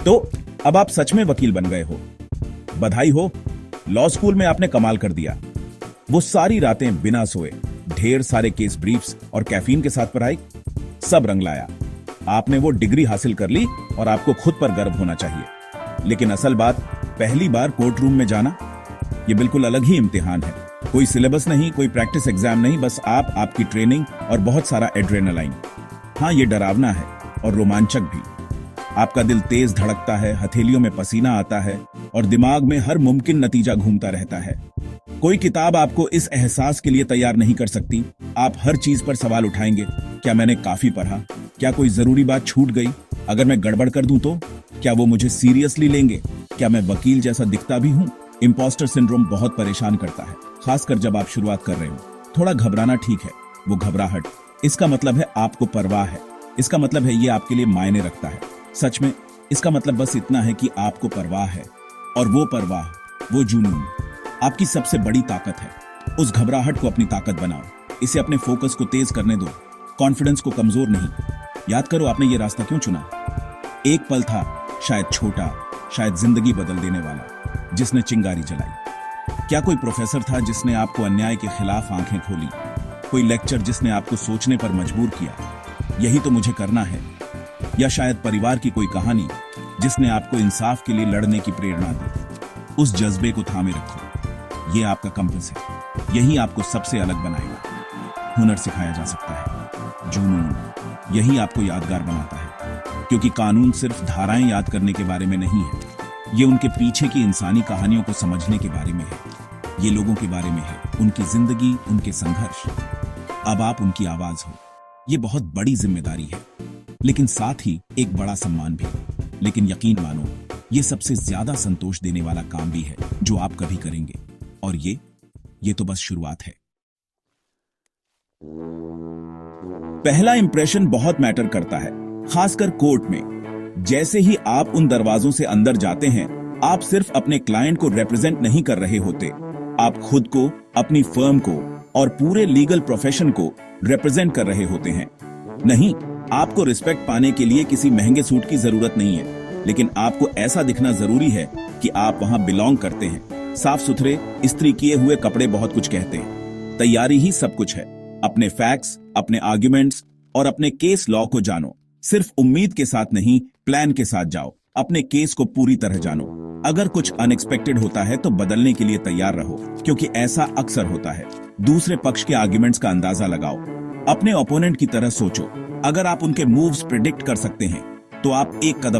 तो अब आप सच में वकील बन गए हो। बधाई हो, लॉ स्कूल में आपने कमाल कर दिया। वो सारी रातें बिना सोए, ढेर सारे केस ब्रीफ्स और कैफीन के साथ पढ़ाई, सब रंग लाया। आपने वो डिग्री हासिल कर ली और आपको खुद पर गर्व होना चाहिए। लेकिन असल बात, पहली बार कोर्ट रूम में जाना, ये बिल्कुल अलग ही इम्तिहान है। कोई सिलेबस नहीं, कोई प्रैक्टिस एग्जाम नहीं, बस आप, आपकी ट्रेनिंग और बहुत सारा एड्रेनालाइन। हाँ, ये डरावना है और रोमांचक भी। आपका दिल तेज धड़कता है, हथेलियों में पसीना आता है और दिमाग में हर मुमकिन नतीजा घूमता रहता है। कोई किताब आपको इस एहसास के लिए तैयार नहीं कर सकती। आप हर चीज पर सवाल उठाएंगे। क्या मैंने काफी पढ़ा? क्या कोई जरूरी बात छूट गई? अगर मैं गड़बड़ कर दूं तो? क्या वो मुझे सीरियसली लेंगे? क्या मैं वकील जैसा दिखता भी हूं? इम्पोस्टर सिंड्रोम बहुत परेशान करता है, खासकर जब आप शुरुआत कर रहे हो। थोड़ा घबराना ठीक है, वो घबराहट, इसका मतलब है आपको परवाह है। इसका मतलब है ये आपके लिए मायने रखता है। सच में इसका मतलब बस इतना है कि आपको परवाह है, और वो परवाह, वो जुनून आपकी सबसे बड़ी ताकत है। उस घबराहट को अपनी ताकत बनाओ, इसे अपने फोकस को तेज करने दो, कॉन्फिडेंस को कमजोर नहीं। याद करो, आपने ये रास्ता क्यों चुना? एक पल था, शायद छोटा, शायद जिंदगी बदल देने वाला, जिसने चिंगारी जलाई। क्या कोई प्रोफेसर था जिसने आपको अन्याय के खिलाफ आंखें खोली? कोई लेक्चर जिसने आपको सोचने पर मजबूर किया, यही तो मुझे करना है? या शायद परिवार की कोई कहानी जिसने आपको इंसाफ के लिए लड़ने की प्रेरणा दी? उस जज्बे को थामे रखो, ये आपका कंपस है, यही आपको सबसे अलग बनाएगा। हुनर सिखाया जा सकता है, जुनून, यही आपको यादगार बनाता है। क्योंकि कानून सिर्फ धाराएं याद करने के बारे में नहीं है, ये उनके पीछे की इंसानी कहानियों को समझने के बारे में है। ये लोगों के बारे में है, उनकी जिंदगी, उनके संघर्ष। अब आप उनकी आवाज हो। ये बहुत बड़ी जिम्मेदारी है, लेकिन साथ ही एक बड़ा सम्मान भी। लेकिन यकीन मानो, ये सबसे ज्यादा संतोष देने वाला काम भी है जो आप कभी करेंगे। और ये तो बस शुरुआत है। पहला इंप्रेशन बहुत मैटर करता है, खासकर कोर्ट में। जैसे ही आप उन दरवाजों से अंदर जाते हैं, आप सिर्फ अपने क्लाइंट को रिप्रेजेंट नहीं कर रहे होते, आप खुद को, अपनी फर्म को और पूरे लीगल प्रोफेशन को रिप्रेजेंट कर रहे होते हैं। नहीं, आपको रिस्पेक्ट पाने के लिए किसी महंगे सूट की जरूरत नहीं है, लेकिन आपको ऐसा दिखना जरूरी है कि आप वहां बिलोंग करते हैं। साफ सुथरे, इस्त्री किए हुए कपड़े बहुत कुछ कहते हैं। तैयारी ही सब कुछ है। अपने फैक्ट्स, अपने आर्ग्यूमेंट्स और अपने केस लॉ को जानो। सिर्फ उम्मीद के साथ नहीं, प्लान के साथ जाओ। अपने केस को पूरी तरह जानो। अगर कुछ अनएक्सपेक्टेड होता है तो बदलने के लिए तैयार रहो, क्योंकि ऐसा अक्सर होता है। दूसरे पक्ष के आर्ग्यूमेंट्स का अंदाजा लगाओ। अपने ओपोनेंट की तरह सोचो। अगर आप उनके मूव्स प्रिडिक्ट कर सकते हैं तो आप एक कदम